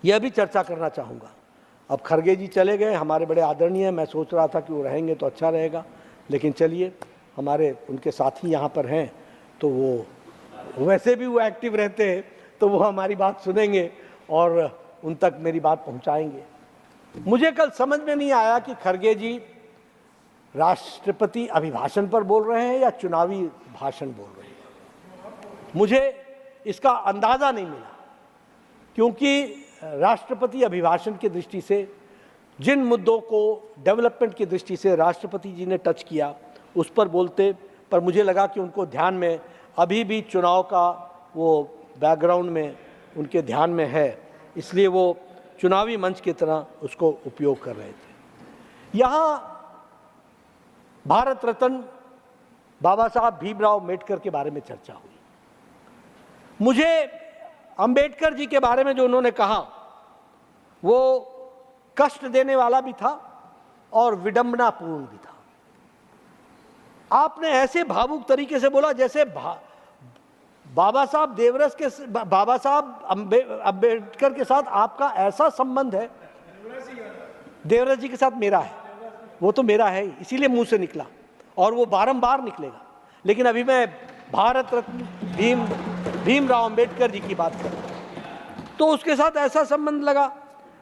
यह भी चर्चा करना चाहूँगा। अब खरगे जी चले गए, हमारे बड़े आदरणीय, मैं सोच रहा था कि वो रहेंगे तो अच्छा रहेगा, लेकिन चलिए, हमारे उनके साथी यहाँ पर हैं, तो वो वैसे भी वो एक्टिव रहते हैं, तो वो हमारी बात सुनेंगे और उन तक मेरी बात पहुँचाएंगे। मुझे कल समझ में नहीं आया कि खरगे जी राष्ट्रपति अभिभाषण पर बोल रहे हैं या चुनावी भाषण बोल रहे हैं। मुझे इसका अंदाज़ा नहीं मिला, क्योंकि राष्ट्रपति अभिभाषण की दृष्टि से जिन मुद्दों को डेवलपमेंट की दृष्टि से राष्ट्रपति जी ने टच किया उस पर बोलते, पर मुझे लगा कि उनको ध्यान में अभी भी चुनाव का वो बैकग्राउंड में उनके ध्यान में है, इसलिए वो चुनावी मंच की तरह उसको उपयोग कर रहे थे। यहाँ भारत रत्न बाबा साहब भीमराव अम्बेडकर के बारे में चर्चा हुई। मुझे अंबेडकर जी के बारे में जो उन्होंने कहा वो कष्ट देने वाला भी था और विडंबनापूर्ण भी था। आपने ऐसे भावुक तरीके से बोला जैसे बाबा साहब अम्बेडकर के साथ आपका ऐसा संबंध है। देवराज जी के साथ मेरा है, वो तो मेरा है, इसीलिए मुंह से निकला और वो बारंबार निकलेगा। लेकिन अभी मैं भारत रत्न भीमराव अम्बेडकर जी की बात कर रहा हूं, तो उसके साथ ऐसा संबंध लगा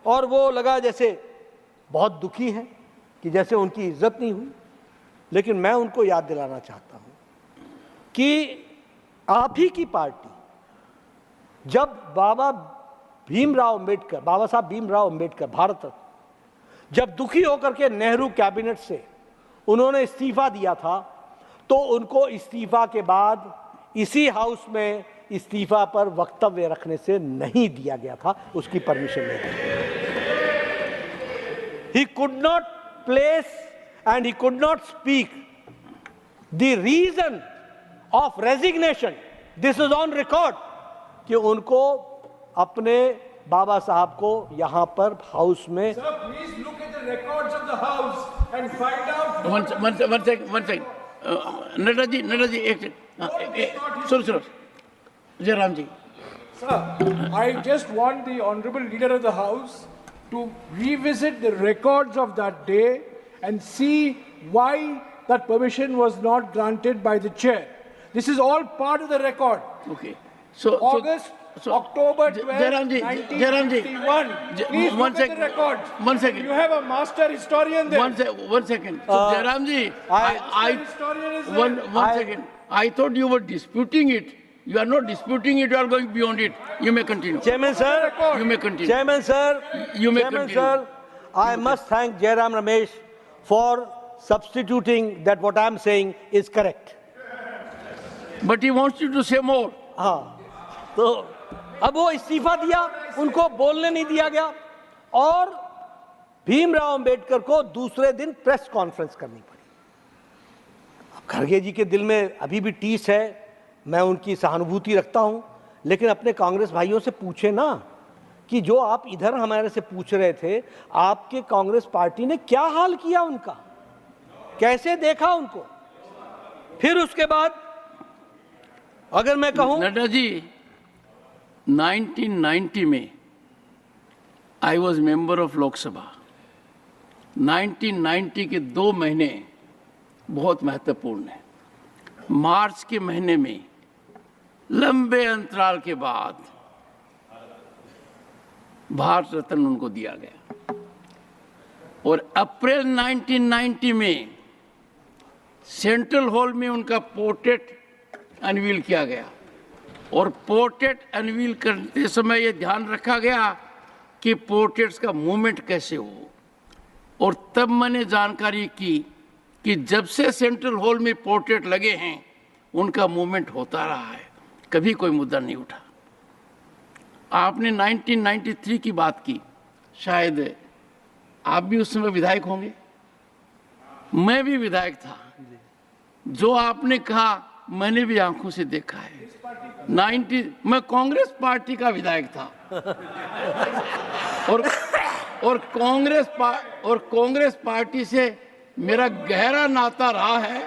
और वो लगा जैसे बहुत दुखी है कि जैसे उनकी इज्जत नहीं हुई। लेकिन मैं उनको याद दिलाना चाहता हूं कि आप ही की पार्टी जब बाबा साहब भीमराव अम्बेडकर भारत रत्न जब दुखी होकर के नेहरू कैबिनेट से उन्होंने इस्तीफा दिया था, तो उनको इस्तीफा के बाद इसी हाउस में इस्तीफा पर वक्तव्य रखने से नहीं दिया गया था, उसकी परमिशन नहीं थी। He could not place and he could not speak the reason of resignation. This is on record कि उनको अपने बाबा साहब को यहाँ पर हाउस में Sir, please look at the records of the house and find out. One second. Nadda ji एक सुनो जयराम जी. Sir, I just want the honorable leader of the house to revisit the records of that day and see why that permission was not granted by the chair. This is all part of the record. Okay. October 12, Jairam ji, 1951. Please look at the records. 1 second. You have a master historian there. 1 second. So Jairam ji, Historian is there. one second. I thought you were disputing it. You are not disputing it. You are going beyond it. You may continue. Chairman sir, You may continue. Chairman sir, You may Chairman continue. sir, I must thank Jairam Ramesh for substituting that what I am saying is correct. But he wants you to say more. हाँ, तो अब वो इस्तीफा दिया, उनको बोलने नहीं दिया गया और भीमराव अंबेडकर को दूसरे दिन प्रेस कॉन्फ्रेंस करनी पड़ी। अब खरगे जी के दिल में अभी भी टीस है, मैं उनकी सहानुभूति रखता हूं, लेकिन अपने कांग्रेस भाइयों से पूछे ना कि जो आप इधर हमारे से पूछ रहे थे, आपके कांग्रेस पार्टी ने क्या हाल किया उनका, कैसे देखा उनको। फिर उसके बाद अगर मैं कहूं नड्डा जी, 1990 में I was member of Lok Sabha. 1990 के 2 महीने बहुत महत्वपूर्ण है। मार्च के महीने में लंबे अंतराल के बाद भारत रत्न उनको दिया गया और अप्रैल 1990 में सेंट्रल हॉल में उनका पोर्ट्रेट अनवील किया गया और पोर्ट्रेट अनवील करते समय ये ध्यान रखा गया कि पोर्ट्रेट्स का मूवमेंट कैसे हो। और तब मैंने जानकारी की कि जब से सेंट्रल हॉल में पोर्ट्रेट लगे हैं उनका मूवमेंट होता रहा है, कभी कोई मुद्दा नहीं उठा। आपने 1993 की बात की, शायद आप भी उस समय विधायक होंगे, मैं भी विधायक था। जो आपने कहा मैंने भी आंखों से देखा है। मैं कांग्रेस पार्टी का विधायक था और कांग्रेस पार्टी से मेरा गहरा नाता रहा है।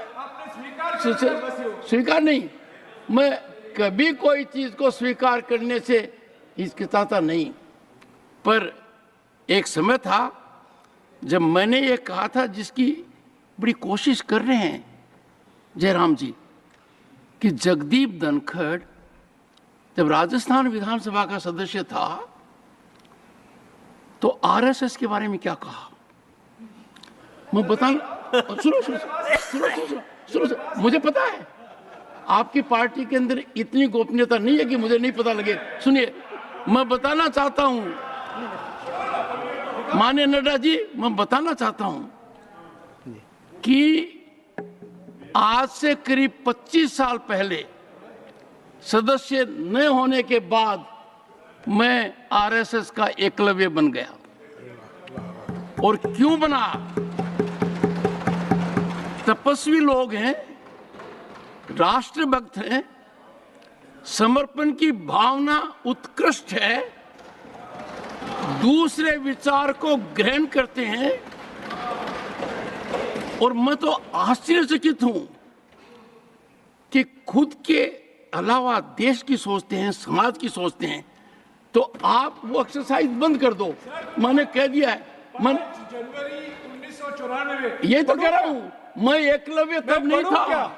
स्वीकार नहीं, मैं कभी कोई चीज को स्वीकार करने से हिचकिचाता नहीं। पर एक समय था जब मैंने ये कहा था, जिसकी बड़ी कोशिश कर रहे हैं जयराम जी, कि जगदीप धनखड़ जब राजस्थान विधानसभा का सदस्य था तो आरएसएस के बारे में क्या कहा। मैं बता, सुनो, मुझे पता है आपकी पार्टी के अंदर इतनी गोपनीयता नहीं है कि मुझे नहीं पता लगे। सुनिए, मैं बताना चाहता हूं माननीय नड्डा जी, मैं बताना चाहता हूं कि आज से करीब 25 साल पहले सदस्य न होने के बाद मैं आरएसएस का एकलव्य बन गया। और क्यों बना? तपस्वी लोग हैं, राष्ट्रभक्त हैं, समर्पण की भावना उत्कृष्ट है, दूसरे विचार को ग्रहण करते हैं। और मैं तो आश्चर्यचकित हूं कि खुद के अलावा देश की सोचते हैं, समाज की सोचते हैं। तो आप वो एक्सरसाइज बंद कर दो। मैंने कह दिया है, जनवरी 1994, ये तो कह रहा हूं, मैं एकलव्य तब नहीं था,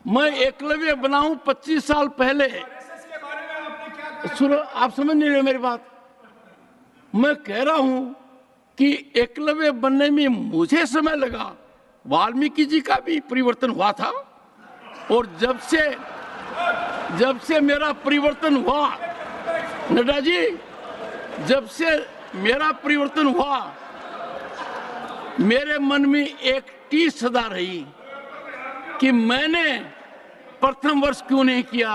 मैं एकलव्य बनाऊं 25 साल पहले। के बारे में आपने क्या कहा? सुनो, आप समझ नहीं रहे मेरी बात। मैं कह रहा हूं कि एकलव्य बनने में मुझे समय लगा, वाल्मीकि जी का भी परिवर्तन हुआ था। और जब से मेरा परिवर्तन हुआ, नड्डा जी, जब से मेरा परिवर्तन हुआ, मेरे मन में एक टीस सदा रही कि मैंने प्रथम वर्ष क्यों नहीं किया,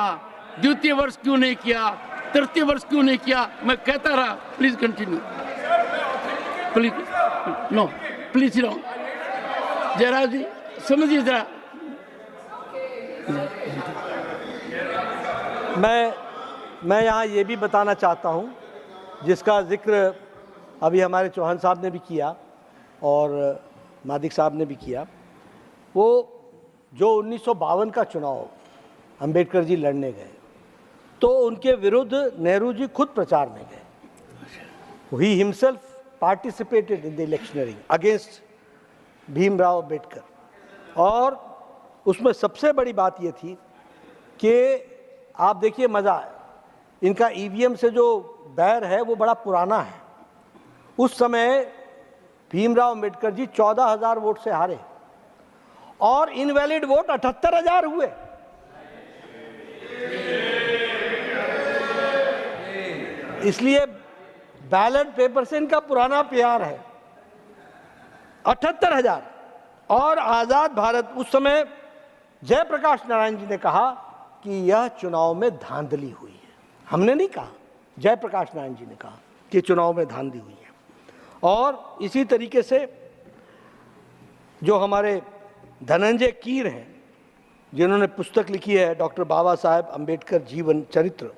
द्वितीय वर्ष क्यों नहीं किया, तृतीय वर्ष क्यों नहीं किया। मैं कहता रहा। Please continue, please. No, please no, Jayraj ji समझिए जरा। मैं यहाँ ये भी बताना चाहता हूँ, जिसका जिक्र अभी हमारे चौहान साहब ने भी किया और मादिक साहब ने भी किया। वो जो 1952 का चुनाव अंबेडकर जी लड़ने गए, तो उनके विरुद्ध नेहरू जी खुद प्रचार में गए। He himself participated in the electioneering against Bhimrao Ambedkar. और उसमें सबसे बड़ी बात ये थी कि आप देखिए, मज़ा है, इनका ईवीएम से जो बैर है वो बड़ा पुराना है। उस समय भीमराव अंबेडकर जी 14,000 वोट से हारे और इनवैलिड वोट 78,000 हुए। इसलिए बैलेट पेपर से इनका पुराना प्यार है। 78,000। और आजाद भारत, उस समय जयप्रकाश नारायण जी ने कहा कि यह चुनाव में धांधली हुई है। हमने नहीं कहा, जयप्रकाश नारायण जी ने कहा कि चुनाव में धांधली हुई है। और इसी तरीके से जो हमारे धनंजय कीर हैं, जिन्होंने पुस्तक लिखी है डॉक्टर बाबा साहेब अंबेडकर जीवन चरित्र,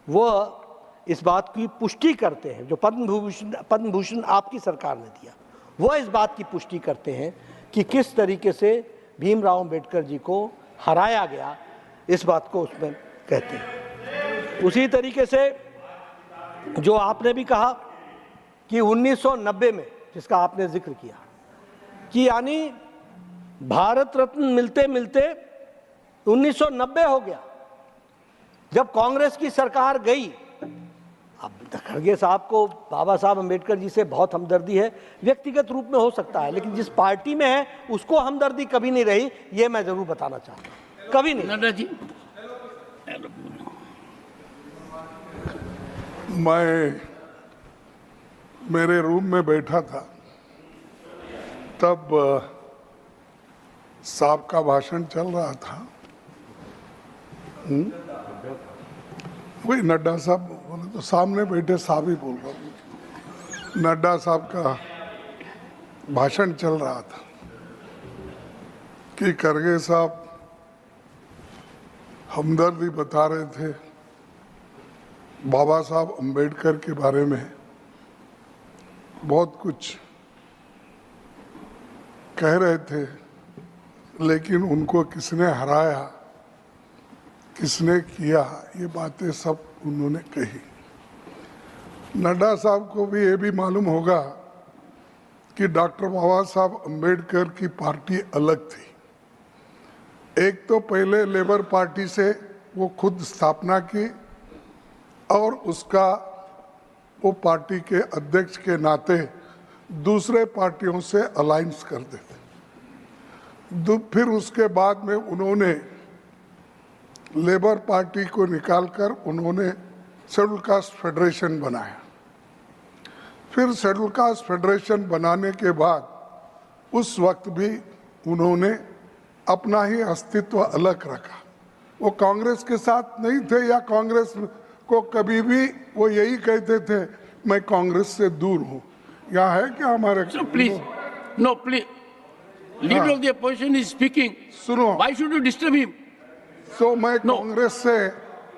वह इस बात की पुष्टि करते हैं, जो पद्म भूषण आपकी सरकार ने दिया, वह इस बात की पुष्टि करते हैं कि किस तरीके से भीमराव अंबेडकर जी को हराया गया, इस बात को उसमें कहते हैं। उसी तरीके से जो आपने भी कहा कि 1990 में, जिसका आपने जिक्र किया, कि यानी भारत रत्न मिलते मिलते 1990 हो गया जब कांग्रेस की सरकार गई। अब खड़गे साहब को बाबा साहब अंबेडकर जी से बहुत हमदर्दी है, व्यक्तिगत रूप में हो सकता है, लेकिन जिस पार्टी में है उसको हमदर्दी कभी नहीं रही, ये मैं जरूर बताना चाहता हूँ, कभी नहीं। नड्डा जी, मैं मेरे रूम में बैठा था, तब साहब का भाषण चल रहा था। वही नड्डा साहब बोले तो सामने बैठे साहब ही बोल रहा हूँ। नड्डा साहब का भाषण चल रहा था कि खड़गे साहब हमदर्दी बता रहे थे बाबा साहब अंबेडकर के बारे में, बहुत कुछ कह रहे थे, लेकिन उनको किसने हराया, किसने किया, ये बातें सब उन्होंने कही। नड्डा साहब को भी ये भी मालूम होगा कि डॉक्टर बाबा साहब अम्बेडकर की पार्टी अलग थी। एक तो पहले लेबर पार्टी से वो खुद स्थापना की और उसका वो पार्टी के अध्यक्ष के नाते दूसरे पार्टियों से अलायंस करते थे। फिर उसके बाद में उन्होंने लेबर पार्टी को निकालकर उन्होंने शेड्यूल कास्ट फेडरेशन बनाया। फिर शेड्यूल कास्ट फेडरेशन बनाने के बाद उस वक्त भी उन्होंने अपना ही अस्तित्व अलग रखा। वो कांग्रेस के साथ नहीं थे या कांग्रेस को कभी भी वो यही कहते थे मैं कांग्रेस से दूर हूँ। यहाँ है क्या हमारे please no please leader of the opposition is speaking. सुनो, why should you disturb him? So मैं No. कांग्रेस से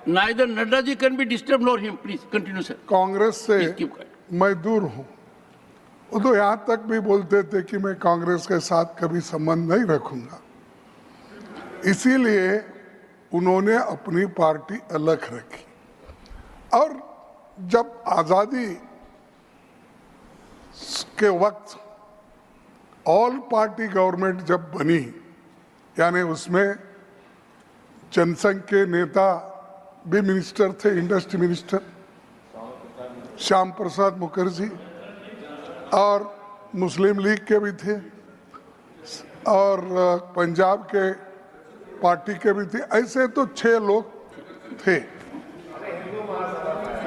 Neither Nadda ji can be disturbed nor him. Please continue, sir. Congress से Please keep quiet. मैं दूर हूँ। वो तो यहाँ तक भी बोलते थे कि मैं कांग्रेस के साथ कभी संबंध नहीं रखूंगा। इसीलिए उन्होंने अपनी पार्टी अलग रखी। और जब आज़ादी के वक्त ऑल पार्टी गवर्नमेंट जब बनी, यानी उसमें जनसंघ के नेता भी मिनिस्टर थे, इंडस्ट्री मिनिस्टर श्याम प्रसाद मुखर्जी, और मुस्लिम लीग के भी थे और पंजाब के पार्टी के भी थे। ऐसे तो 6 लोग थे।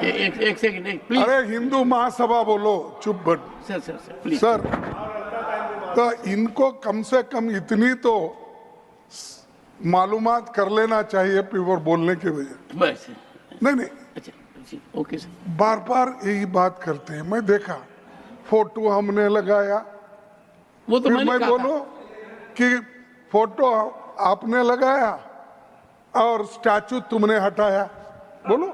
एक सेकंड प्लीज। अरे हिंदू महासभा बोलो, चुप बट सर प्लीज। सर, तो इनको कम से कम इतनी तो मालूमात कर लेना चाहिए प्योर बोलने के वजह। बस नहीं, अच्छा ओके सर। बार बार यही बात करते हैं। मैं देखा फोटो हमने लगाया, वो तो फिर मैंने मैं कहा बोलूं कि फोटो आपने लगाया और स्टैचू तुमने हटाया। बोलो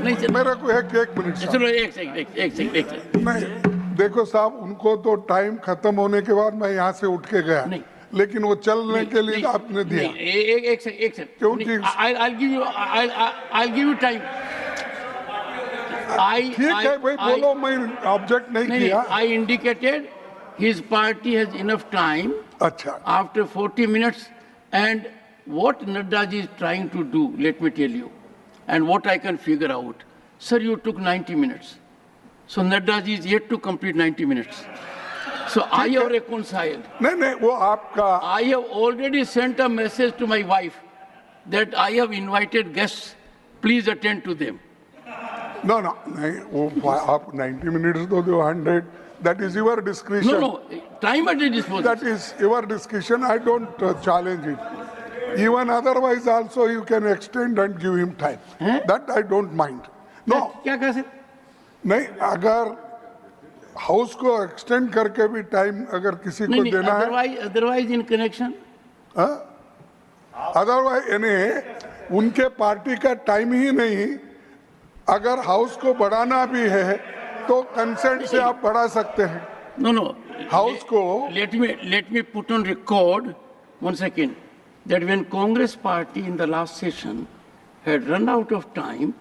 नहीं सर। मेरे को एक मिनट साहब। चलो एक सेकंड। नहीं देखो साहब, उनको तो टाइम खत्म होने के बाद मैं यहाँ से उठ के गया, नहीं। लेकिन वो चलने के लिए आपने दिया। एक सेकंड क्योंकि I'll give you time। ठीक है भाई, बोलो, मैं ऑब्जेक्ट नहीं किया। I indicated his party has enough time अच्छा, after 40 minutes, and what Nadda ji is trying to do, let me tell you, and what I can figure out. Sir, you took 90 minutes. So Nadda ji is yet to complete 90 minutes. So I have reconciled. नहीं वो आपका। I have already sent a message to my wife that I have invited guests. Please attend to them. No, नहीं वो आप 90 minutes दो 100, that is your discretion. No, time at your disposal. That is your discretion. I don't challenge it. Even otherwise also you can extend and give him time. That I don't mind. No, क्या कह सकते? नहीं, अगर house को extend करके भी time अगर किसी को देना है, otherwise in connection. अदरवाइज यानी उनके पार्टी का टाइम ही नहीं, अगर हाउस को बढ़ाना भी है तो कंसेंट से आप बढ़ा सकते हैं। No. हाउस को Let me put on record 1 second that when Congress party in the last session had run out of time,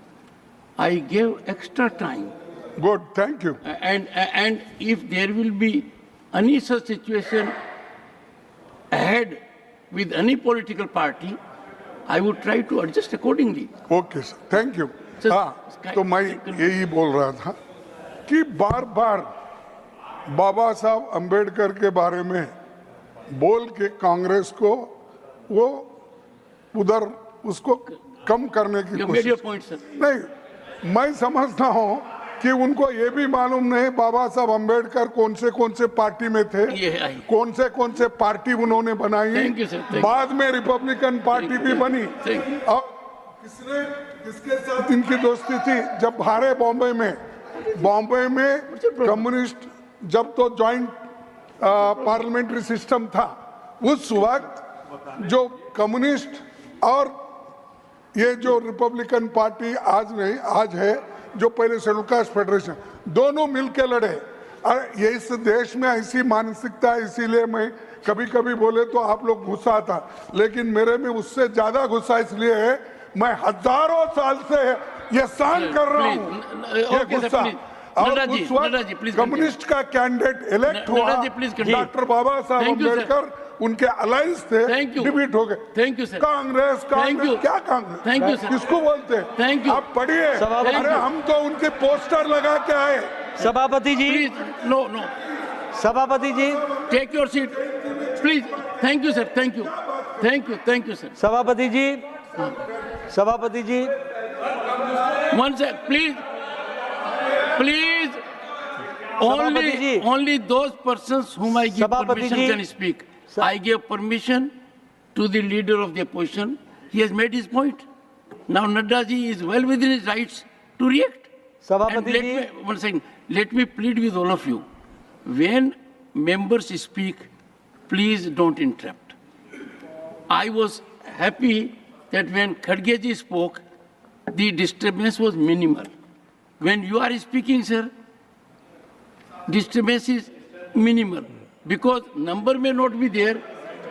I gave extra time. Good, thank you. And if there will be any such situation ahead with any political party, I would try to adjust accordingly. Okay sir, thank you. Sir, हाँ, तो मैं यही बोल रहा था कि बार बार बाबा साहब अंबेडकर के बारे में बोल के कांग्रेस को वो उधर उसको कम करने की You made your कोशिश। point, sir. नहीं, मैं समझता हूँ कि उनको ये भी मालूम नहीं बाबा साहब अंबेडकर कौन से पार्टी में थे, ये है। कौन से पार्टी उन्होंने बनाई। Thank you, sir. Thank you. बाद में रिपब्लिकन पार्टी भी बनी। Thank you. और किसके साथ इनकी दोस्ती थी? जब हारे बॉम्बे में कम्युनिस्ट, जब तो जॉइंट पार्लियामेंट्री सिस्टम था, उस वक्त जो कम्युनिस्ट और ये जो रिपब्लिकन पार्टी आज है, जो पहले शेड्यूल कास्ट फेडरेशन, दोनों मिलके लड़े। और ये इस देश में ऐसी मानसिकता है, इसीलिए मैं कभी बोले तो आप लोग गुस्सा आता, लेकिन मेरे में उससे ज्यादा गुस्सा इसलिए है, मैं हजारों साल से ये सहन कर रहा please, हूँ ये okay, sir, गुस्सा। please. और नड्डा जी, उस वक्त नड्डा जी, please कम्युनिस्ट का कैंडिडेट इलेक्ट हुआ, Nadda ji, please continue. Doctor बाबा साहब Thank you, sir. अम्बेडकर उनके अलायंस थे, Thank you. डिबीट हो गए। Thank you, sir. Congress Thank you. क्या कांग्रेस, Thank you, sir. किसको बोलते हैं? Thank you. आप पढ़िए। सभापति अरे जी। हम तो उनके पोस्टर लगा के आए। सभापति जी, Please, no, no. सभापति जी, Take your seat. Please. Thank you, sir. Thank you. Thank you. Thank you, sir. सभापति जी, सभापति जी, One sec, please. Please. Sabapati ji. Only those persons whom I give Sabapati permission ji. can speak. Sa- I gave permission to the leader of the opposition. He has made his point. Now Nadda ji is well within his rights to react. And सभापति let ji, me, one second, let me plead with all of you. When members speak, please don't interrupt. I was happy that when Khadge ji spoke, the disturbance was minimal. When you are speaking, sir, disturbance is minimal because number may not be there,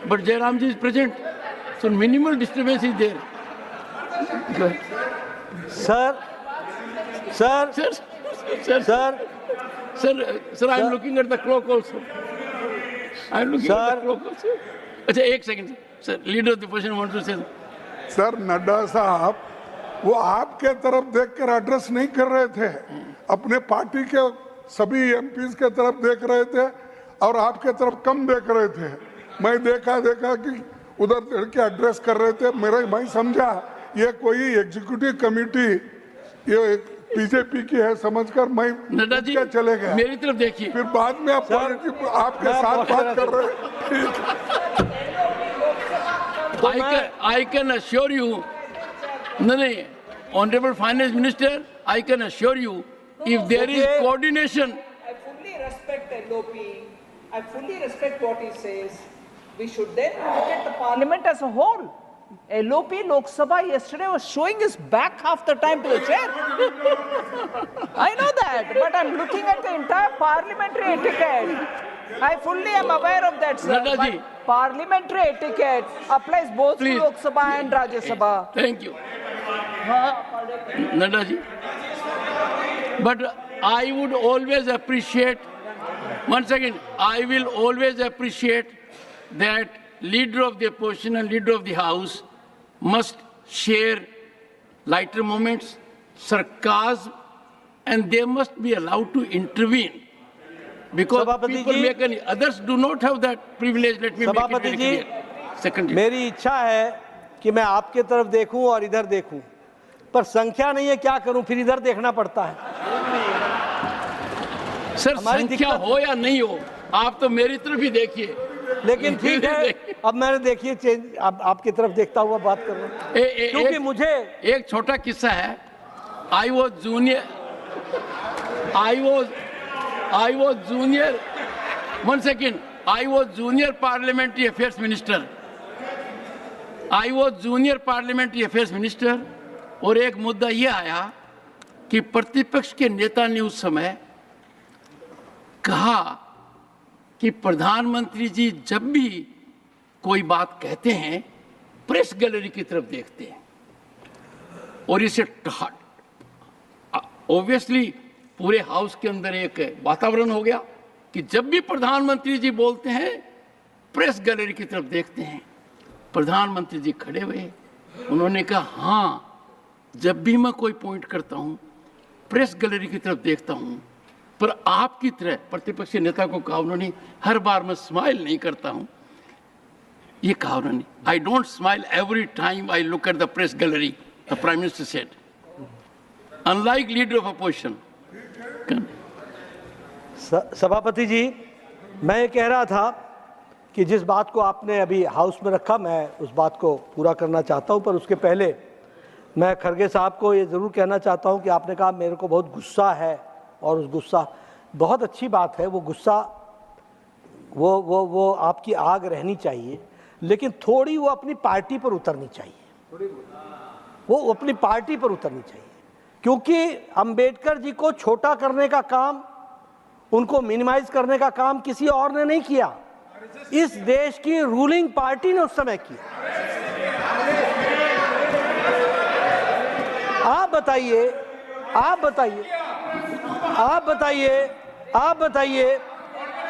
but Jairam ji is present, so minimal disturbance is there. Go ahead. Sir, sir, Sir, sir, sir, sir, I am looking at the clock also. I am looking at Sir. the clock also. अच्छा एक second sir, leader of the position want to say sir Nadda साहब वो आपके तरफ देखकर address नहीं कर रहे थे, अपने पार्टी के सभी एमपीज के तरफ देख रहे थे और आपके तरफ कम देख रहे थे। मैं देखा कि उधर देख के एड्रेस कर रहे थे। मैं समझा ये कोई एग्जीक्यूटिव कमेटी ये बीजेपी की है समझकर मैं नड्डा जी क्या चले गया। मेरी तरफ देखिए। फिर बाद में आप आपके मैं साथ बहुत बात कर रहे I can assure you, no, Honorable Finance Minister, I can assure you, if there is Okay. coordination, I fully respect LOP. I fully respect what he says. We should then look at the parliament as a whole. LOP Lok Sabha yesterday was showing his back half the time to the chair. I know that, but I'm looking at the entire parliamentary etiquette. I fully am aware of that, sir. Nadda ji. But parliamentary etiquette applies both Please. to Lok Sabha and Rajya Sabha. thank you. Nadda ji. But I would always appreciate, once again, I will always appreciate that leader of the opposition and leader of the house must share lighter moments, sarcasm, and they must be allowed to intervene. Because Sabapati people ji. make any, others do not have that privilege. Let me make it Sabapati very ji. clear. Secondly, मेरी इच्छा है कि मैं आपके तरफ देखूं और इधर देखूं, पर संख्या नहीं है, क्या करूं, फिर इधर देखना पड़ता है। सर हमारी संख्या दिक्कत- हो या नहीं हो, आप तो मेरी तरफ ही देखिए। लेकिन ठीक है, अब मैंने देखिए चेंज, अब आपकी तरफ देखता हुआ बात कर रहा हूं, क्योंकि मुझे एक छोटा किस्सा है। I was junior one second, I was junior parliamentary affairs minister, और एक मुद्दा यह आया कि प्रतिपक्ष के नेता ने उस समय कहा कि प्रधानमंत्री जी जब भी कोई बात कहते हैं प्रेस गैलरी की तरफ देखते हैं, और इसे ऑब्वियसली पूरे हाउस के अंदर एक वातावरण हो गया कि जब भी प्रधानमंत्री जी बोलते हैं प्रेस गैलरी की तरफ देखते हैं। प्रधानमंत्री जी खड़े हुए, उन्होंने कहा हाँ, जब भी मैं कोई पॉइंट करता हूं प्रेस गैलरी की तरफ देखता हूं, पर आपकी तरह प्रतिपक्षी नेता को कहा उन्होंने, हर बार मैं स्माइल नहीं करता हूं, ये कहा उन्होंने। I don't smile every time I look at the press gallery, the prime minister said, unlike leader of opposition. सभापति जी, मैं ये कह रहा था कि जिस बात को आपने अभी हाउस में रखा, मैं उस बात को पूरा करना चाहता हूं, पर उसके पहले मैं खड़गे साहब को ये ज़रूर कहना चाहता हूं कि आपने कहा मेरे को बहुत गुस्सा है, और उस गुस्सा बहुत अच्छी बात है, वो गुस्सा वो आपकी आग रहनी चाहिए, लेकिन थोड़ी वो अपनी पार्टी पर उतरनी चाहिए, वो अपनी पार्टी पर उतरनी चाहिए, क्योंकि अंबेडकर जी को छोटा करने का काम, उनको मिनिमाइज करने का काम किसी और ने नहीं किया, इस देश की रूलिंग पार्टी ने उस समय किया। आप बताइए, आप बताइए, आप बताइए, आप बताइए,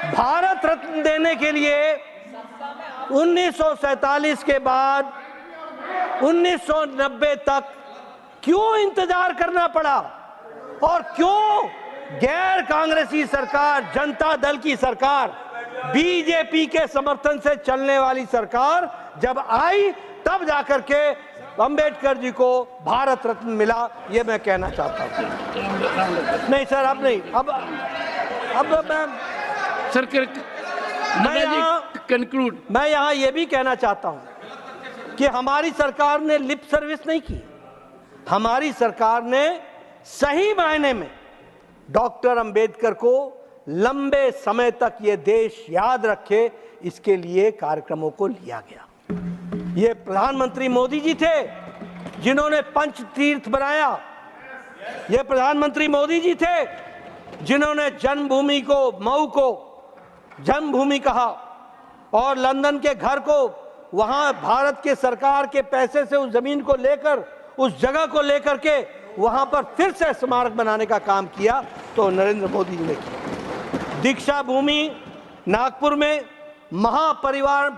भारत रत्न देने के लिए 1947 के बाद 1990 तक क्यों इंतजार करना पड़ा? और क्यों गैर कांग्रेसी सरकार, जनता दल की सरकार, बीजेपी के समर्थन से चलने वाली सरकार जब आई तब जाकर के अंबेडकर जी को भारत रत्न मिला? ये मैं कहना चाहता हूं। नहीं सर, अब नहीं, अब मैं सर कंक्लूड। मैं यहां ये भी कहना चाहता हूं कि हमारी सरकार ने लिप सर्विस नहीं की। हमारी सरकार ने सही मायने में डॉक्टर अंबेडकर को लंबे समय तक ये देश याद रखे, इसके लिए कार्यक्रमों को लिया गया। ये प्रधानमंत्री मोदी जी थे जिन्होंने पंच तीर्थ बनाया। ये प्रधानमंत्री मोदी जी थे जिन्होंने जन्मभूमि को, मऊ को जन्मभूमि कहा और लंदन के घर को, वहां भारत के सरकार के पैसे से उस जमीन को लेकर, उस जगह को लेकर के वहां पर फिर से स्मारक बनाने का काम किया तो नरेंद्र मोदी जी ने किया। दीक्षा भूमि नागपुर में, महापरिवार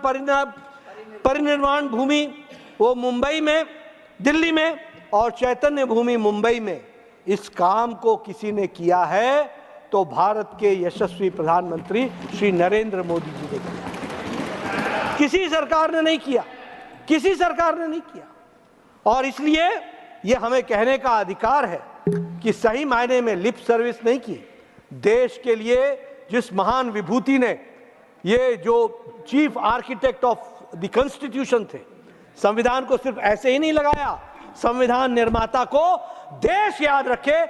परिनिर्वाण भूमि वो मुंबई में, दिल्ली में, और चैतन्य भूमि मुंबई में। इस काम को किसी ने किया है तो भारत के यशस्वी प्रधानमंत्री श्री नरेंद्र मोदी जी ने किया। किसी सरकार ने नहीं किया, किसी सरकार ने नहीं किया। और इसलिए ये हमें कहने का अधिकार है कि सही मायने में लिप सर्विस नहीं की। देश के लिए जिस महान विभूति ने, ये जो chief architect of the constitution थे, संविधान को सिर्फ ऐसे ही नहीं लगाया, संविधान निर्माता को देश याद रखे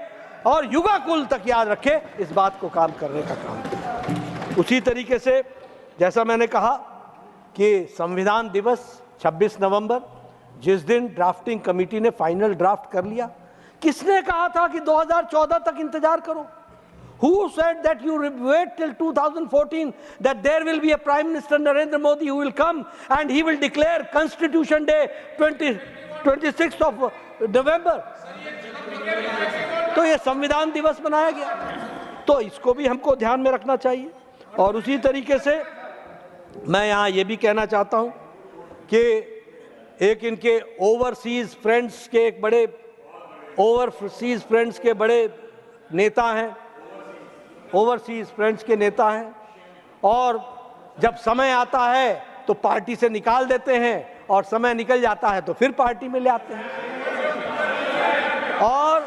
और युगाकुल तक याद रखे, इस बात को काम करने का काम किया। उसी तरीके से जैसा मैंने कहा कि संविधान दिवस 26 नवंबर, जिस दिन ड्राफ्टिंग कमेटी ने फाइनल ड्राफ्ट कर लिया, किसने कहा था कि 2014 तक इंतजार करो? Who said that you wait till 2014 that there will be a Prime Minister Narendra Modi who will come and he will declare Constitution Day 26th of November? तो ये संविधान दिवस बनाया गया, तो इसको भी हमको ध्यान में रखना चाहिए। और उसी तरीके से मैं यहाँ ये भी कहना चाहता हूँ कि एक इनके ओवरसीज फ्रेंड्स के, एक बड़े ओवरसीज फ्रेंड्स के बड़े नेता हैं, ओवरसीज फ्रेंड्स के नेता हैं, और जब समय आता है तो पार्टी से निकाल देते हैं और समय निकल जाता है तो फिर पार्टी में ले आते हैं। और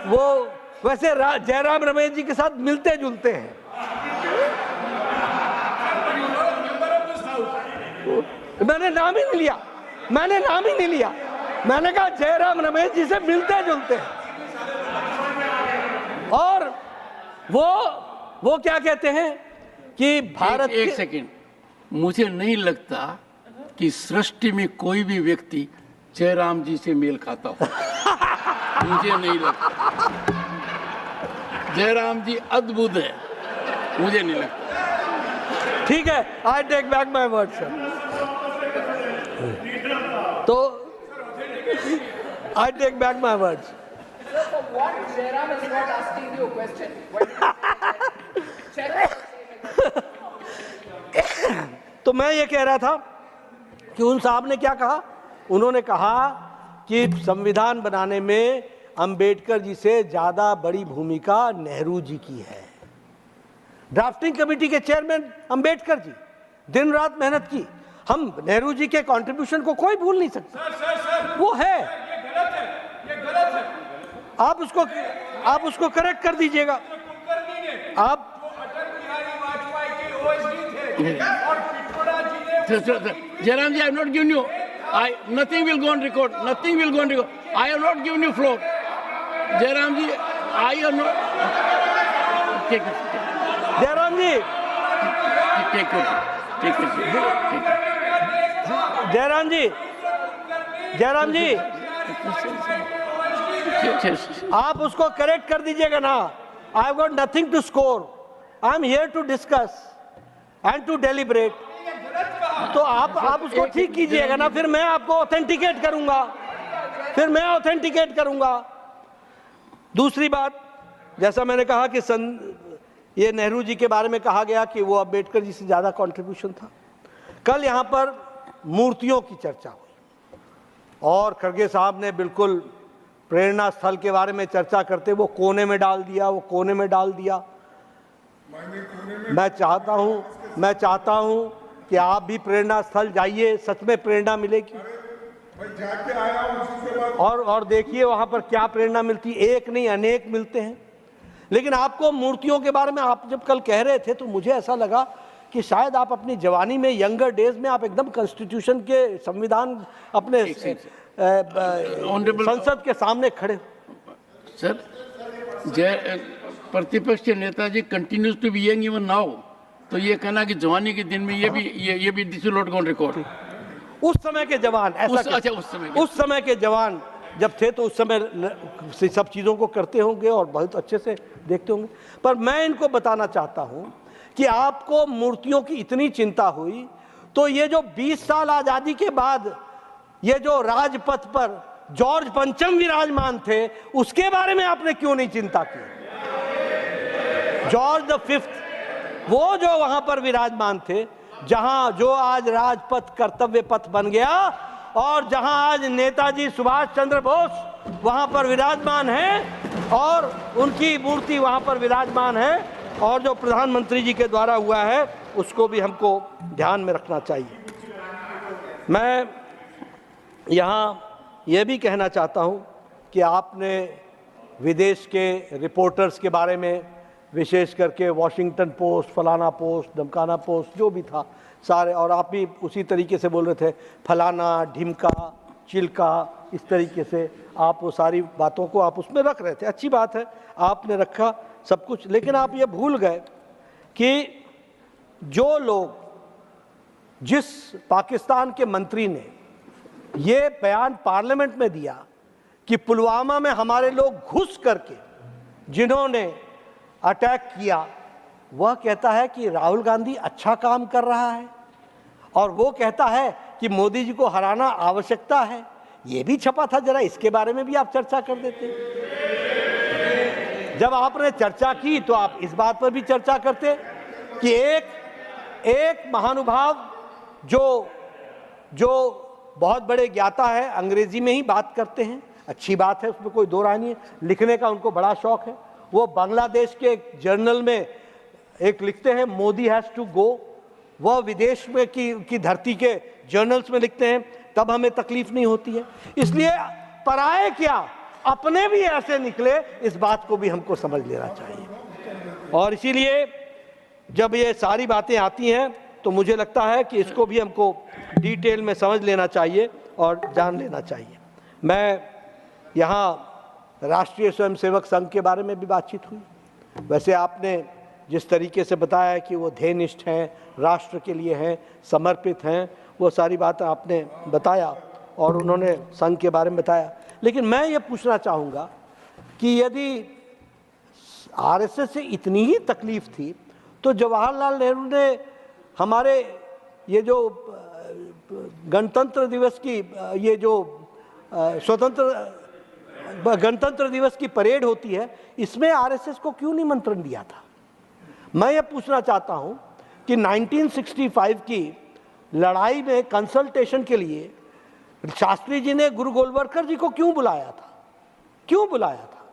वो वैसे जयराम रमेश जी के साथ मिलते जुलते हैं। मैंने नाम ही नहीं लिया, मैंने नाम ही नहीं लिया, मैंने कहा जयराम रमेश जी से मिलते जुलते हैं। और वो क्या कहते हैं कि भारत एक सेकंड, मुझे नहीं लगता कि सृष्टि में कोई भी व्यक्ति जयराम जी से मेल खाता हो। मुझे नहीं लगता। जयराम जी अद्भुत है, मुझे नहीं लगता। ठीक है, I take back my word sir. तो I take back my words. So for what Jairam is not asking you a question? तो मैं ये कह रहा था कि उन साहब ने क्या कहा, उन्होंने कहा कि संविधान बनाने में अंबेडकर जी से ज्यादा बड़ी भूमिका नेहरू जी की है। ड्राफ्टिंग कमेटी के चेयरमैन अंबेडकर जी, दिन रात मेहनत की। हम नेहरू जी के कंट्रीब्यूशन को कोई भूल नहीं सकता, वो है। ये गलत है। आप उसको करेक्ट कर दीजिएगा। आप अटल बिहारी वाजपेयी के ओएसडी थे और पिथोरा जी ने Jairam ji, I have not given you. Nothing will go on record. Nothing will go on record. I have not given you floor. Jairam ji, I have not. Take it. Jairam ji, Take it. Take it. Jairam जी, जयराम जी, आप उसको correct कर दीजिएगा ना। I have got nothing to score, I am here to discuss and to deliberate. तो आप उसको ठीक कीजिएगा ना, फिर मैं आपको ऑथेंटिकेट करूंगा, फिर मैं ऑथेंटिकेट करूंगा। दूसरी बात, जैसा मैंने कहा कि ये नेहरू जी के बारे में कहा गया कि वो अम्बेडकर जी से ज़्यादा कंट्रीब्यूशन था। कल यहाँ पर मूर्तियों की चर्चा हुई और खड़गे साहब ने बिल्कुल प्रेरणा स्थल के बारे में चर्चा करते वो कोने में डाल दिया, वो कोने में डाल दिया। मैं चाहता हूँ कि आप भी प्रेरणा स्थल जाइए, सच में प्रेरणा मिलेगी। और देखिए वहाँ पर क्या प्रेरणा मिलती, एक नहीं अनेक मिलते हैं। लेकिन आपको मूर्तियों के बारे में आप जब कल कह रहे थे तो मुझे ऐसा लगा कि शायद आप अपनी जवानी में, यंगर डेज में, आप एकदम कॉन्स्टिट्यूशन के, संविधान, अपने संसद के सामने खड़े। सर, प्रतिपक्ष के नेताजी continues to be young even now, तो ये कहना कि जवानी के दिन में ये भी this will not go on record. उस समय के जवान उस समय के जवान जब थे तो उस समय से सब चीज़ों को करते होंगे और बहुत अच्छे से देखते होंगे। पर मैं इनको बताना चाहता हूं कि आपको मूर्तियों की इतनी चिंता हुई तो ये जो 20 साल आज़ादी के बाद ये जो राजपथ पर जॉर्ज पंचम विराजमान थे उसके बारे में आपने क्यों नहीं चिंता की? जॉर्ज द फिफ्थ वो जो वहां पर विराजमान थे, जहां जो आज राजपथ कर्तव्य पथ बन गया और जहां आज नेताजी सुभाष चंद्र बोस वहां पर विराजमान हैं और उनकी मूर्ति वहां पर विराजमान है, और जो प्रधानमंत्री जी के द्वारा हुआ है उसको भी हमको ध्यान में रखना चाहिए। मैं यहाँ ये भी कहना चाहता हूँ कि आपने विदेश के रिपोर्टर्स के बारे में, विशेष करके वॉशिंगटन पोस्ट, फलाना पोस्ट, धमकाना पोस्ट, जो भी था सारे, और आप भी उसी तरीके से बोल रहे थे, फलाना, ढिमका, चिल्का, इस तरीके से आप वो सारी बातों को आप उसमें रख रहे थे। अच्छी बात है, आपने रखा सब कुछ, लेकिन आप ये भूल गए कि जो लोग, जिस पाकिस्तान के मंत्री ने ये बयान पार्लियामेंट में दिया कि पुलवामा में हमारे लोग घुस करके जिन्होंने अटैक किया, वह कहता है कि राहुल गांधी अच्छा काम कर रहा है और वो कहता है कि मोदी जी को हराना आवश्यकता है। ये भी छपा था, जरा इसके बारे में भी आप चर्चा कर देते। जब आपने चर्चा की तो आप इस बात पर भी चर्चा करते कि एक महानुभाव जो बहुत बड़े ज्ञाता है, अंग्रेजी में ही बात करते हैं, अच्छी बात है, उसमें कोई दो राय नहीं है, लिखने का उनको बड़ा शौक है। वो बांग्लादेश के एक जर्नल में एक लिखते हैं, मोदी हैज टू गो। वह विदेश में की धरती के जर्नल्स में लिखते हैं, तब हमें तकलीफ नहीं होती है। इसलिए पराए क्या, अपने भी ऐसे निकले, इस बात को भी हमको समझ लेना चाहिए। और इसीलिए जब ये सारी बातें आती हैं तो मुझे लगता है कि इसको भी हमको डिटेल में समझ लेना चाहिए और जान लेना चाहिए। मैं यहाँ राष्ट्रीय स्वयंसेवक संघ के बारे में भी बातचीत हुई। वैसे आपने जिस तरीके से बताया कि वो ध्येयनिष्ठ हैं, राष्ट्र के लिए हैं, समर्पित हैं, वो सारी बात आपने बताया और उन्होंने संघ के बारे में बताया। लेकिन मैं ये पूछना चाहूँगा कि यदि आरएसएस से इतनी ही तकलीफ थी तो जवाहरलाल नेहरू ने हमारे ये जो गणतंत्र दिवस की, ये जो गणतंत्र दिवस की परेड होती है, इसमें आरएसएस को क्यों निमंत्रण दिया था? मैं ये पूछना चाहता हूं कि 1965 की लड़ाई में कंसल्टेशन के लिए शास्त्री जी ने गुरु गोलवलकर जी को क्यों बुलाया था? क्यों बुलाया था?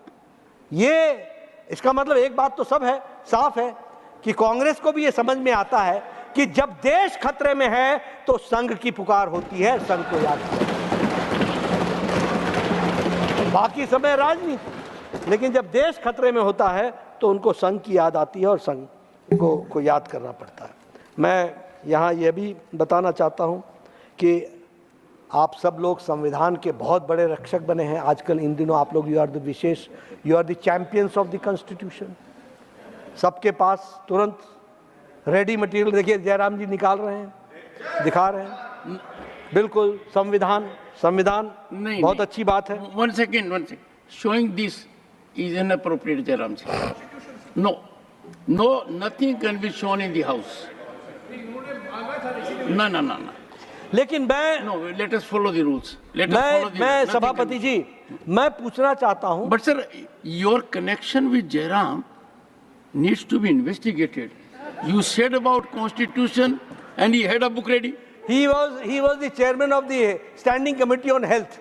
ये इसका मतलब एक बात तो सब है, साफ है कि कांग्रेस को भी ये समझ में आता है कि जब देश खतरे में है तो संघ की पुकार होती है, संघ को याद करें। बाकी समय राजनीति, लेकिन जब देश खतरे में होता है तो उनको संघ की याद आती है और संघ को याद करना पड़ता है। मैं यहाँ यह भी बताना चाहता हूँ कि आप सब लोग संविधान के बहुत बड़े रक्षक बने हैं आजकल, इन दिनों आप लोग, you are the champions of the constitution. सबके पास तुरंत रेडी मटेरियल, देखिए जयराम जी निकाल रहे हैं, दिखा रहे हैं, बिल्कुल संविधान नहीं, बहुत अच्छी बात है। One second, showing this is inappropriate Jairam ji. No, nothing can be shown in the house. No. लेकिन No, let us follow the rules. Let us follow the मैं rules. Nothing सभापति can- जी, मैं पूछना चाहता हूं, But sir, your connection with Jairam needs to be investigated. You said about constitution and he had a book ready. he was the chairman of the standing committee on health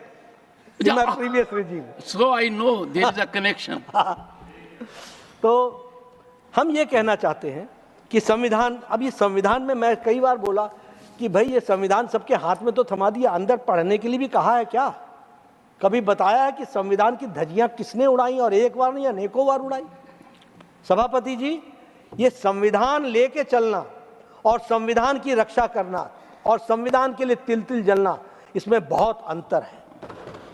in my previous regime. So I know there is a connection. तो हम ये कहना चाहते हैं कि संविधान, अब ये संविधान में मैं कई बार बोला कि भाई ये संविधान सबके हाथ में तो थमा दिया, अंदर पढ़ने के लिए भी कहा है क्या? कभी बताया है कि संविधान की धज्जियां किसने उड़ाई और एक बार नहीं अनेकों बार उड़ाई? सभापति जी, ये संविधान लेके चलना और संविधान की रक्षा करना और संविधान के लिए तिल तिल जलना, इसमें बहुत अंतर है।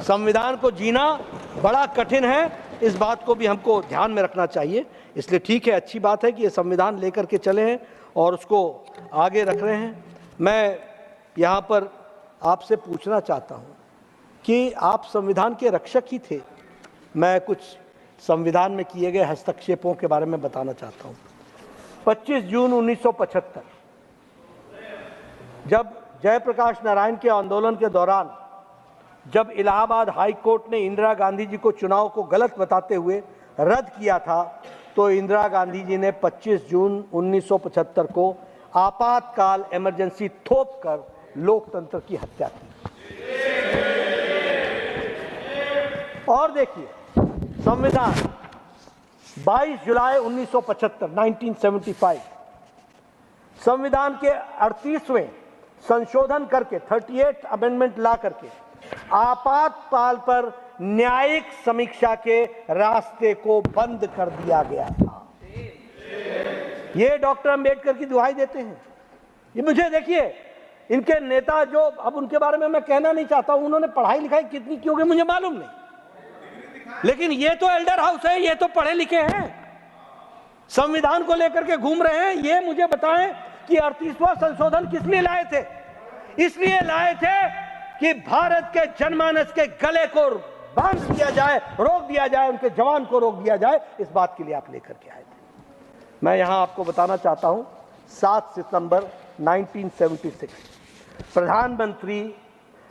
संविधान को जीना बड़ा कठिन है, इस बात को भी हमको ध्यान में रखना चाहिए। इसलिए ठीक है, अच्छी बात है कि ये संविधान लेकर के चले हैं और उसको आगे रख रहे हैं। मैं यहाँ पर आपसे पूछना चाहता हूँ कि आप संविधान के रक्षक ही थे। मैं कुछ संविधान में किए गए हस्तक्षेपों के बारे में बताना चाहता हूँ। 25 जून 1975 जब जयप्रकाश नारायण के आंदोलन के दौरान जब इलाहाबाद हाई कोर्ट ने इंदिरा गांधी जी को चुनाव को गलत बताते हुए रद्द किया था, तो इंदिरा गांधी जी ने 25 जून 1975 को आपातकाल इमरजेंसी थोप कर लोकतंत्र की हत्या की। और देखिए, संविधान 22 जुलाई 1975 1975 संविधान के 38वें संशोधन करके 38 अमेंडमेंट ला करके आपातकाल पर न्यायिक समीक्षा के रास्ते को बंद कर दिया गया था। ये डॉक्टर अंबेडकर की दुहाई देते हैं। ये मुझे देखिए, इनके नेता जो, अब उनके बारे में मैं कहना नहीं चाहता हूं, उन्होंने पढ़ाई लिखाई कितनी की होगी मुझे मालूम नहीं, लेकिन ये तो एल्डर हाउस है, ये तो पढ़े लिखे हैं, संविधान को लेकर के घूम रहे हैं। ये मुझे बताएं कि 38वां संशोधन किस लिए लाए थे? इसलिए लाए थे कि भारत के जनमानस के गले को बांध दिया जाए, रोक दिया जाए, उनके जवान को रोक दिया जाए, इस बात के लिए आप लेकर के आए थे। मैं यहां आपको बताना चाहता हूं, 7 सितंबर 1976 प्रधानमंत्री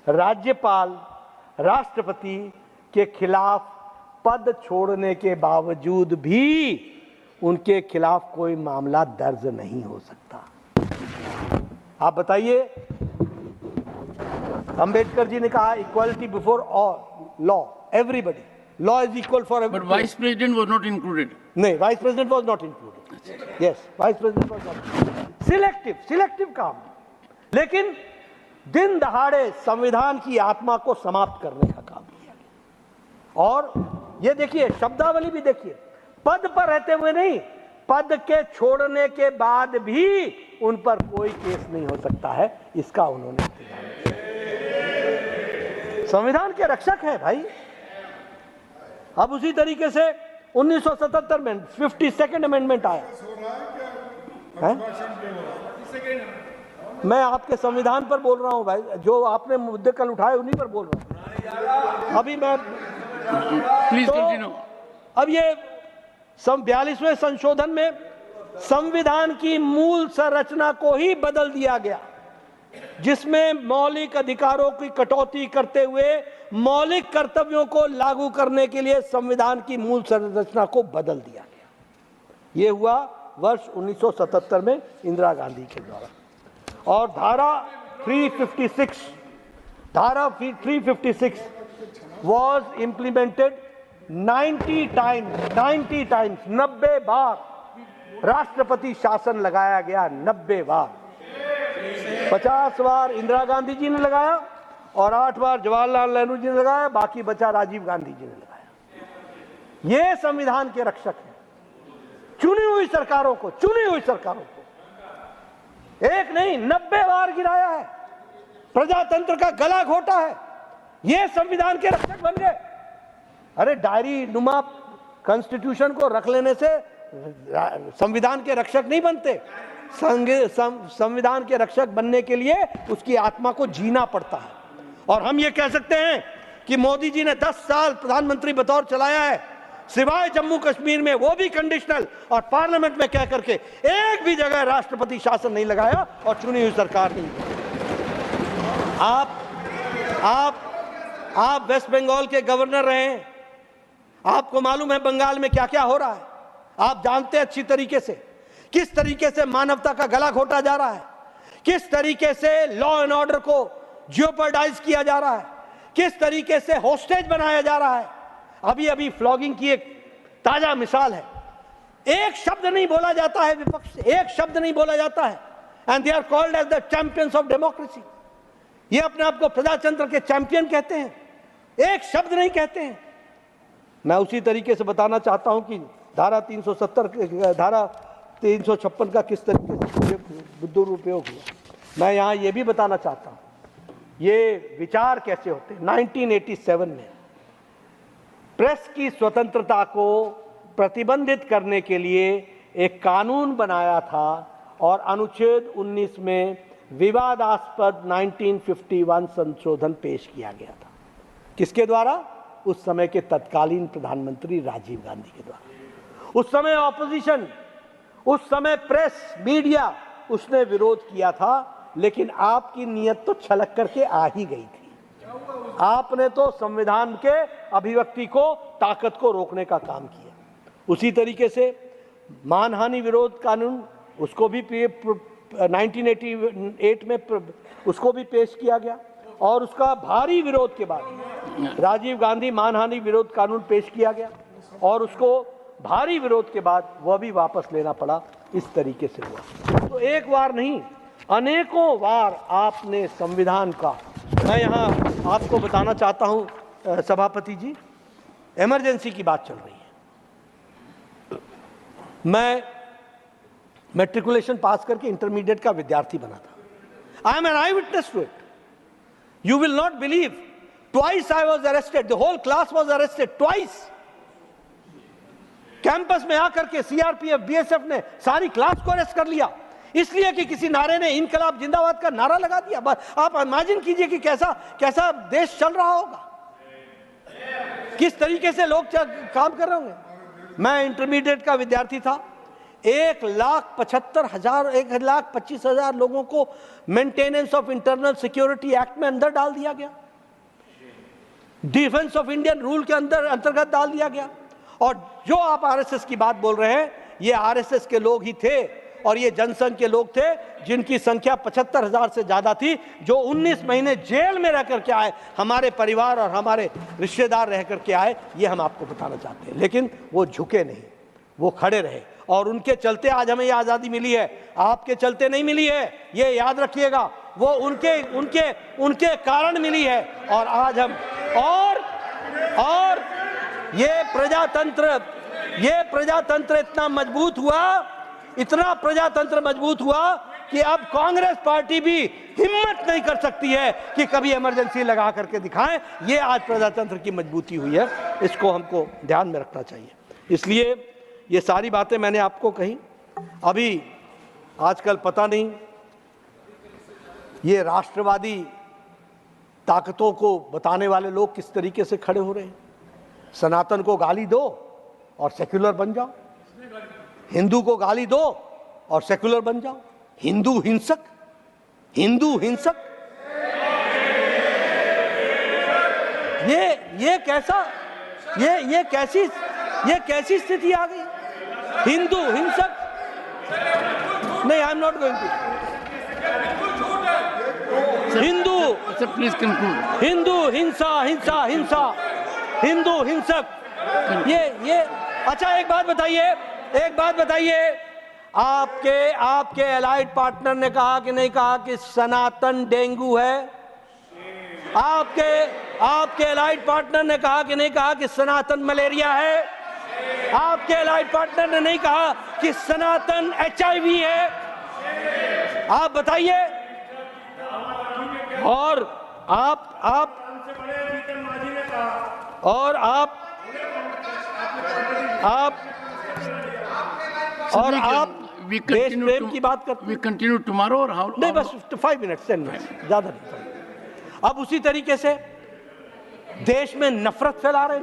राज्यपाल राष्ट्रपति के खिलाफ पद छोड़ने के बावजूद भी उनके खिलाफ कोई मामला दर्ज नहीं हो सकता। आप बताइए, अंबेडकर जी ने कहा equality before law, everybody, law is equal for But vice president was not included. नहीं, vice president was not included. Yes, vice president was not. Selective काम। लेकिन दिन दहाड़े संविधान की आत्मा को समाप्त करने का काम किया। और ये देखिए, शब्दावली भी देखिए, पद पर रहते हुए नहीं, पद के छोड़ने के बाद भी उन पर कोई केस नहीं हो सकता है, इसका उन्होंने संविधान के रक्षक है भाई। अब उसी तरीके से 1977 में 52nd अमेंडमेंट आया है? मैं आपके संविधान पर बोल रहा हूं भाई, जो आपने मुद्दे कल उठाए उन्हीं पर बोल रहा हूं। अभी मैं Please continue. अब ये 42वें संशोधन में संविधान की मूल संरचना को ही बदल दिया गया, जिसमें मौलिक अधिकारों की कटौती करते हुए मौलिक कर्तव्यों को लागू करने के लिए संविधान की मूल संरचना को बदल दिया गया। ये हुआ वर्ष 1977 में इंदिरा गांधी के द्वारा। और धारा 356 was implemented 90 times 90 बार राष्ट्रपति शासन लगाया गया, 90 बार। 50 बार इंदिरा गांधी जी ने लगाया और 8 बार जवाहरलाल नेहरू जी ने लगाया, बाकी बचा राजीव गांधी जी ने लगाया। ये संविधान के रक्षक हैं। चुनी हुई सरकारों को एक नहीं 90 बार गिराया है, प्रजातंत्र का गला घोटा है, ये संविधान के रक्षक बन गए। अरे डायरी नुमा कॉन्स्टिट्यूशन को रख लेने से संविधान के रक्षक नहीं बनते। संविधान के रक्षक बनने के लिए उसकी आत्मा को जीना पड़ता है। और हम ये कह सकते हैं कि मोदी जी ने 10 साल प्रधानमंत्री बतौर चलाया है, सिवाय जम्मू कश्मीर में, वो भी कंडीशनल, और पार्लियामेंट में कह करके एक भी जगह राष्ट्रपति शासन नहीं लगाया और चुनी हुई सरकार नहीं। आप वेस्ट बंगाल के गवर्नर रहे हैं, आपको मालूम है बंगाल में क्या क्या हो रहा है। आप जानते हैं अच्छी तरीके से किस तरीके से मानवता का गला घोटा जा रहा है, किस तरीके से लॉ एंड ऑर्डर को जियोपर्डाइज किया जा रहा है, किस तरीके से होस्टेज बनाया जा रहा है। अभी अभी फ्लॉगिंग की एक ताजा मिसाल है। एक शब्द नहीं बोला जाता है विपक्ष से, एक शब्द नहीं बोला जाता है, and they are called as the champions of democracy. ये अपने आप को प्रजातंत्र के चैंपियन कहते हैं, एक शब्द नहीं कहते हैं। मैं उसी तरीके से बताना चाहता हूं कि धारा 356 का किस तरीके से दुरुपयोग हुआ। मैं यहां यह भी बताना चाहता हूं ये विचार कैसे होते हैं। 1987 में प्रेस की स्वतंत्रता को प्रतिबंधित करने के लिए एक कानून बनाया था और अनुच्छेद 19 में विवादास्पद 1951 संशोधन पेश किया गया था। किसके द्वारा? उस समय के तत्कालीन प्रधानमंत्री राजीव गांधी के द्वारा। उस समय ऑपोजिशन, उस समय प्रेस, मीडिया, उसने विरोध किया था, लेकिन आपकी नीयत तो छलक करके आ ही गई थी। आपने तो संविधान के अभिव्यक्ति को, ताकत को रोकने का काम किया। उसी तरीके से मानहानि विरोध कानून, उसको भी 1988 में उसको भी पेश किया गया और उसका भारी विरोध के बाद राजीव गांधी मानहानि विरोध कानून पेश किया गया और उसको भारी विरोध के बाद वह भी वापस लेना पड़ा। इस तरीके से हुआ। तो एक बार नहीं, अनेकों बार आपने संविधान का, मैं यहाँ आपको बताना चाहता हूँ सभापति जी, इमरजेंसी की बात चल रही है। मैं मैट्रिकुलेशन पास करके इंटरमीडिएट का विद्यार्थी बना था। I am an eye witness to it. You will not believe, twice I was arrested, the whole class was arrested twice. Campus में आकर के सीआरपीएफ, बीएसएफ ने सारी क्लास को अरेस्ट कर लिया, इसलिए कि किसी नारे ने इनकलाब जिंदाबाद का नारा लगा दिया। आप इमेजिन कीजिए कि कैसा कैसा देश चल रहा होगा, किस तरीके से लोग काम कर रहे होंगे। मैं इंटरमीडिएट का विद्यार्थी था। 1,25,000 लोगों को maintenance of internal security act में अंदर डाल दिया गया, डिफेंस ऑफ इंडियन रूल के अंतर्गत डाल दिया गया। और जो आप आरएसएस की बात बोल रहे हैं, ये आरएसएस के लोग ही थे और ये जनसंघ के लोग थे जिनकी संख्या 75,000 से ज्यादा थी, जो 19 महीने जेल में रह करके आए, हमारे परिवार और हमारे रिश्तेदार रह करके आए। ये हम आपको बताना चाहते हैं। लेकिन वो झुके नहीं, वो खड़े रहे और उनके चलते आज हमें ये आजादी मिली है। आपके चलते नहीं मिली है, ये याद रखिएगा। वो उनके कारण मिली है। और आज हम और ये प्रजातंत्र इतना मजबूत हुआ, इतना प्रजातंत्र मजबूत हुआ कि अब कांग्रेस पार्टी भी हिम्मत नहीं कर सकती है कि कभी इमरजेंसी लगा करके दिखाएं। ये आज प्रजातंत्र की मजबूती हुई है, इसको हमको ध्यान में रखना चाहिए। इसलिए ये सारी बातें मैंने आपको कही। अभी आजकल पता नहीं ये राष्ट्रवादी ताकतों को बताने वाले लोग किस तरीके से खड़े हो रहे हैं। सनातन को गाली दो और सेक्युलर बन जाओ, हिंदू को गाली दो और सेक्युलर बन जाओ। हिंदू हिंसक, हिंदू हिंसक, ये कैसी स्थिति आ गई? हिंदू हिंसक नहीं, I am not going to. Hindu, please conclude. Hindu हिंसा हिंसा हिंसा, हिंदू हिंसक, ये अच्छा एक बात बताइए, आपके एलाइड पार्टनर ने कहा कि नहीं कहा कि सनातन डेंगू है? आपके एलाइड पार्टनर ने कहा कि नहीं कहा कि सनातन मलेरिया है? आपके एलाइड पार्टनर ने नहीं कहा कि सनातन HIV है? आप बताइए। और आप देश प्रेम की बात करते हैं। We continue tomorrow or how? नहीं, बस 5 मिनट 10 मिनट, ज्यादा नहीं। अब उसी तरीके से देश में नफरत फैला रहे,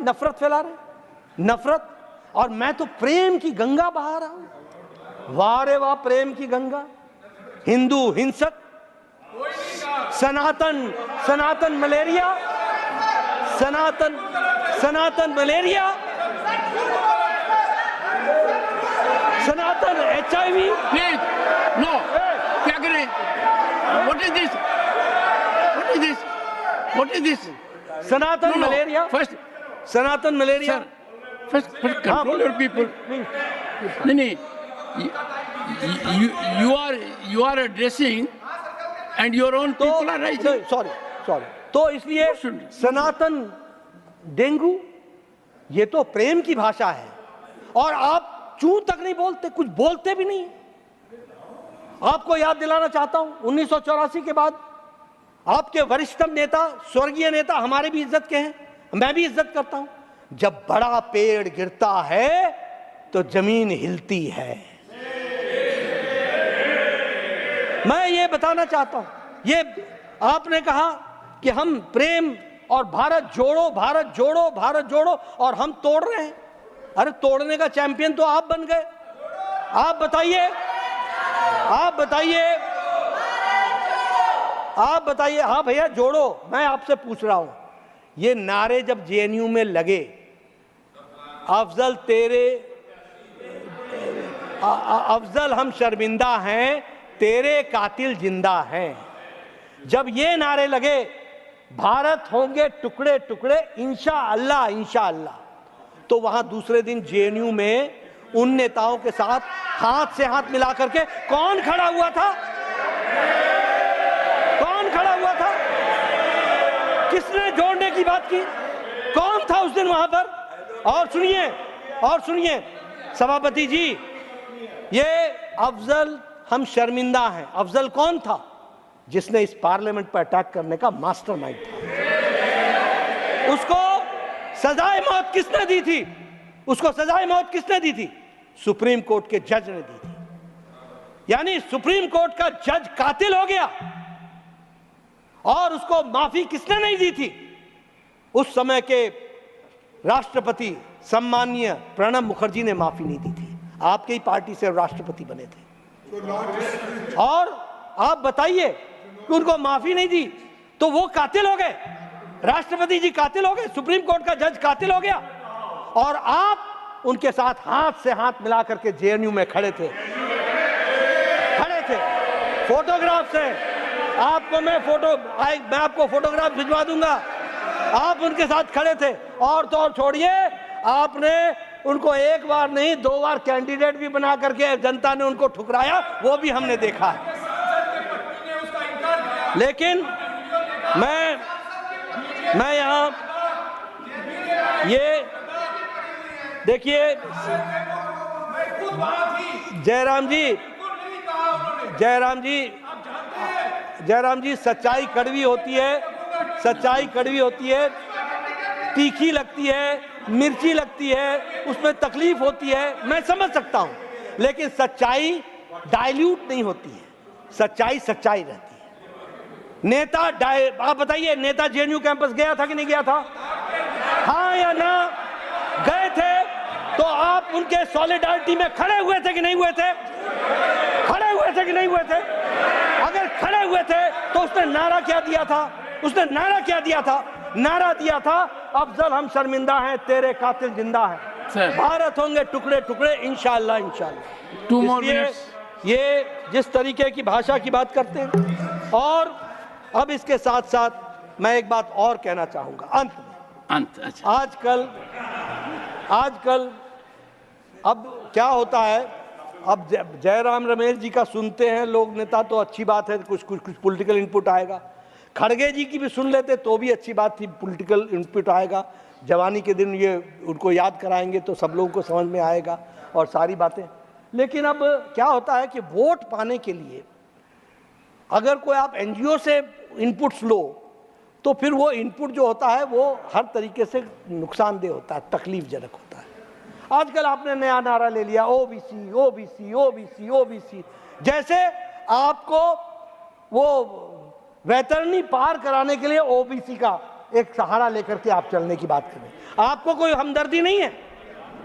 नफरत। और मैं तो प्रेम की गंगा बहा रहा हूं। वाह रे वाह, प्रेम की गंगा। हिंदू हिंसक, Sanatan malaria, Sanatan malaria, Sanatan HIV। Please no, क्या करें? What is this? What is this? What is this? Sanatan malaria, first Sanatan malaria. First control your people. नहीं, you are addressing and your own people are rising. Sorry. तो इसलिए सनातन dengue, ये तो प्रेम की भाषा है, और आप चूं तक नहीं बोलते, कुछ बोलते भी नहीं। आपको याद दिलाना चाहता हूं, 1984 के बाद आपके वरिष्ठतम नेता, स्वर्गीय नेता, हमारे भी इज्जत के हैं, मैं भी इज्जत करता हूं, जब बड़ा पेड़ गिरता है तो जमीन हिलती है। मैं ये बताना चाहता हूं, ये आपने कहा कि हम प्रेम और भारत जोड़ो, भारत जोड़ो, भारत जोड़ो, और हम तोड़ रहे हैं। अरे तोड़ने का चैंपियन तो आप बन गए। आप बताइए, हाँ भैया जोड़ो। मैं आपसे पूछ रहा हूं, ये नारे जब JNU में लगे, अफजल हम शर्मिंदा हैं, तेरे कातिल जिंदा हैं, जब ये नारे लगे, भारत होंगे टुकड़े टुकड़े इंशाअल्लाह इंशाअल्लाह, तो वहां दूसरे दिन JNU में उन नेताओं के साथ हाथ से हाथ मिला करके कौन खड़ा हुआ था? कौन खड़ा हुआ था? किसने जोड़ने की बात की? कौन था उस दिन वहां पर? और सुनिए सभापति जी, ये अफजल हम शर्मिंदा हैं, अफजल कौन था? जिसने इस पार्लियामेंट पर अटैक करने का मास्टरमाइंड था। उसको सजाए मौत किसने दी थी? उसको सजाए मौत किसने दी थी? सुप्रीम कोर्ट के जज ने दी थी। यानी सुप्रीम कोर्ट का जज कातिल हो गया, और उसको माफी किसने नहीं दी थी? उस समय के राष्ट्रपति सम्माननीय प्रणब मुखर्जी ने माफी नहीं दी थी। आपके ही पार्टी से राष्ट्रपति बने थे, और आप बताइए कि उनको माफी नहीं दी तो वो कातिल हो गए, राष्ट्रपति जी कातिल हो गए, सुप्रीम कोर्ट का जज कातिल हो गया, और आप उनके साथ हाथ से हाथ मिला करके JNU में खड़े थे। फोटोग्राफ से आपको मैं आपको फोटोग्राफ भिजवा दूंगा। आप उनके साथ खड़े थे, और तो और छोड़िए, आपने उनको एक बार नहीं 2 बार कैंडिडेट भी बना करके जनता ने उनको ठुकराया, वो भी हमने देखा है। लेकिन मैं यहां ये देखिए, जयराम जी सच्चाई कड़वी होती है, तीखी लगती है, मिर्ची लगती है, उसमें तकलीफ होती है, मैं समझ सकता हूं, लेकिन सच्चाई डाइल्यूट नहीं होती है, सच्चाई रहती है। आप बताइए, नेता JNU कैंपस गया था कि नहीं गया था? हाँ या ना? गए थे तो आप उनके सॉलिडारिटी में खड़े हुए थे कि नहीं हुए थे? अगर खड़े हुए थे तो उसने नारा क्या दिया था? नारा दिया था, अफजल हम शर्मिंदा हैं, तेरे कातिल जिंदा हैं, भारत होंगे टुकड़े टुकड़े इंशाअल्लाह इंशाअल्लाह। 2 more minutes। ये जिस तरीके की भाषा की बात करते हैं, और अब इसके साथ साथ मैं एक बात और कहना चाहूंगा अंत में। अच्छा। आजकल अब क्या होता है, अब जयराम रमेश जी का सुनते हैं लोग नेता तो अच्छी बात है, कुछ पॉलिटिकल इनपुट आएगा। खड़गे जी की भी सुन लेते तो भी अच्छी बात थी, पॉलिटिकल इनपुट आएगा। जवानी के दिन ये उनको याद कराएंगे तो सब लोगों को समझ में आएगा और सारी बातें। लेकिन अब क्या होता है कि वोट पाने के लिए अगर कोई आप NGO से इनपुट्स लो तो फिर वो इनपुट जो होता है वो हर तरीके से नुकसानदेह होता है, तकलीफजनक होता है। आजकल आपने नया नारा ले लिया OBC OBC OBC OBC, जैसे आपको वो वैतरणी पार कराने के लिए OBC का एक सहारा लेकर के आप चलने की बात करें। आपको कोई हमदर्दी नहीं है,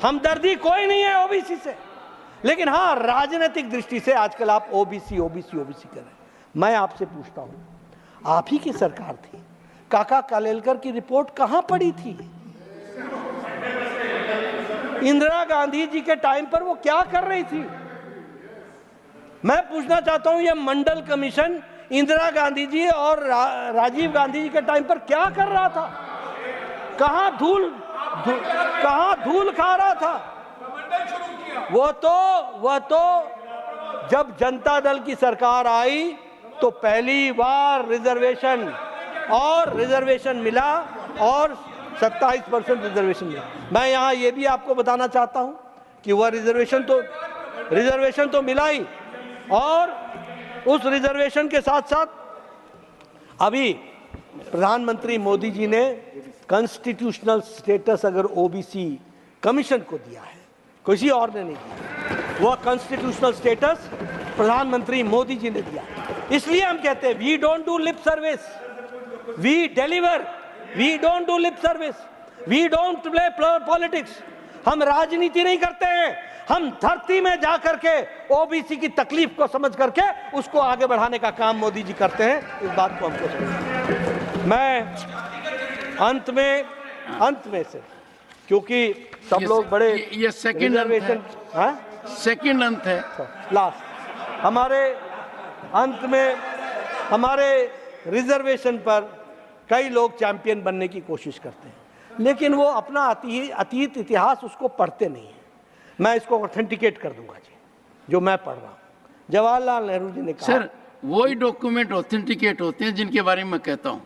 हमदर्दी कोई नहीं है OBC से, लेकिन हाँ राजनीतिक दृष्टि से आजकल आप OBC कर रहे हैं। मैं आपसे पूछता हूं, आप ही की सरकार थी। काका कालेलकर की रिपोर्ट कहां पड़ी थी? इंदिरा गांधी जी के टाइम पर वो क्या कर रही थी? मैं पूछना चाहता हूं, ये मंडल कमीशन इंदिरा गांधी जी और राजीव गांधी जी के टाइम पर क्या कर रहा था? कहां धूल खा रहा था? वो तो जब जनता दल की सरकार आई तो पहली बार रिजर्वेशन मिला और 27% रिजर्वेशन मिला। मैं यहां ये भी आपको बताना चाहता हूं कि वह रिजर्वेशन तो मिला ही, और उस रिजर्वेशन के साथ साथ अभी प्रधानमंत्री मोदी जी ने कॉन्स्टिट्यूशनल स्टेटस अगर ओबीसी कमीशन को दिया है, किसी और ने नहीं दिया, वह कॉन्स्टिट्यूशनल स्टेटस प्रधानमंत्री मोदी जी ने दिया। इसलिए हम कहते हैं we don't do lip service, we deliver. We don't do lip service, we don't play politics. हम राजनीति नहीं करते हैं, हम धरती में जाकर के ओबीसी की तकलीफ को समझ करके उसको आगे बढ़ाने का काम मोदी जी करते हैं। इस बात को हमको समझना। मैं अंत में से, क्योंकि सब लोग बड़े ये सेकंड रिजर्वेशन, सेकंड अंत है, लास्ट हमारे अंत में हमारे रिजर्वेशन पर कई लोग चैंपियन बनने की कोशिश करते हैं, लेकिन वो अपना अतीत इतिहास उसको पढ़ते नहीं है। मैं इसको ऑथेंटिकेट कर दूंगा जी, जो मैं पढ़ रहा हूं। जवाहरलाल नेहरू जी ने कहा, सर वही डॉक्यूमेंट ऑथेंटिकेट होते हैं जिनके बारे में मैं कहता हूं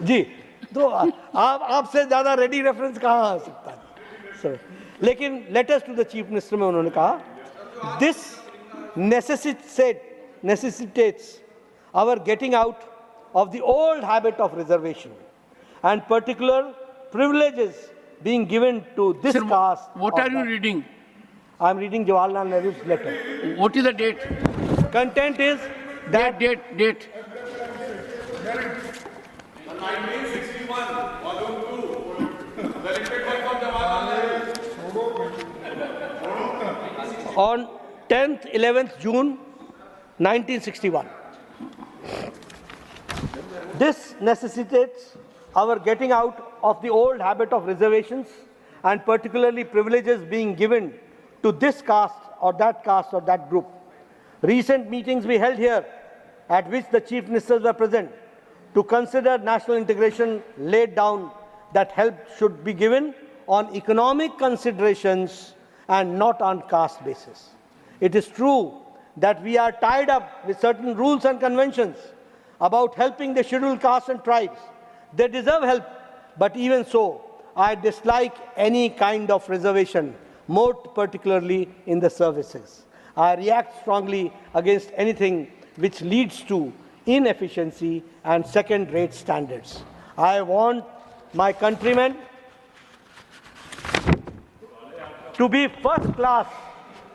जी, तो आपसे ज्यादा रेडी रेफरेंस कहां आ सकता है सर। लेकिन latest to the chief minister में उन्होंने कहा, this necessitates our getting out of the old habit of reservation and particular privileges being given to this Sir, caste. what are you reading? I am reading Jawaharlal Nehru's letter. What is the date? Content is that Date. on 10th 11th June 1961. This necessitates our getting out of the old habit of reservations and particularly privileges being given to this caste or that group. Recent meetings we held here, at which the chief ministers were present, to consider national integration, laid down that help should be given on economic considerations and not on caste basis. It is true that we are tied up with certain rules and conventions about helping the scheduled castes and tribes. They deserve help, but even so, I dislike any kind of reservation, more particularly in the services. I react strongly against anything which leads to inefficiency and second-rate standards. I want my countrymen to be first class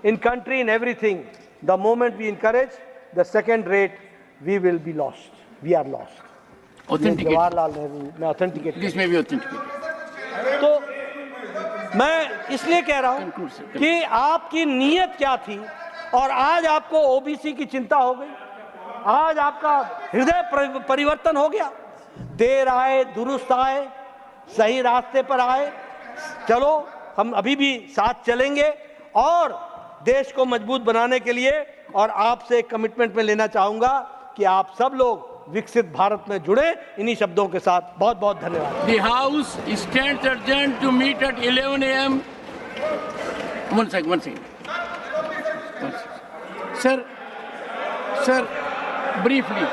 in country in everything. The moment we encourage the second rate, we will be lost. We are lost. Authenticate. Jawaharlal Nehru में authenticate. This may be authenticated. तो मैं इसलिए कह रहा हूं कि आपकी नीयत क्या थी और आज आपको ओबीसी की चिंता हो गई, आज आपका हृदय परिवर्तन हो गया। देर आए दुरुस्त आए, सही रास्ते पर आए, चलो हम अभी भी साथ चलेंगे और देश को मजबूत बनाने के लिए, और आपसे कमिटमेंट में लेना चाहूंगा कि आप सब लोग विकसित भारत में जुड़े। इन्हीं शब्दों के साथ बहुत बहुत धन्यवाद। The House stands adjourned to meet at 11 a.m. One second. Sir, briefly,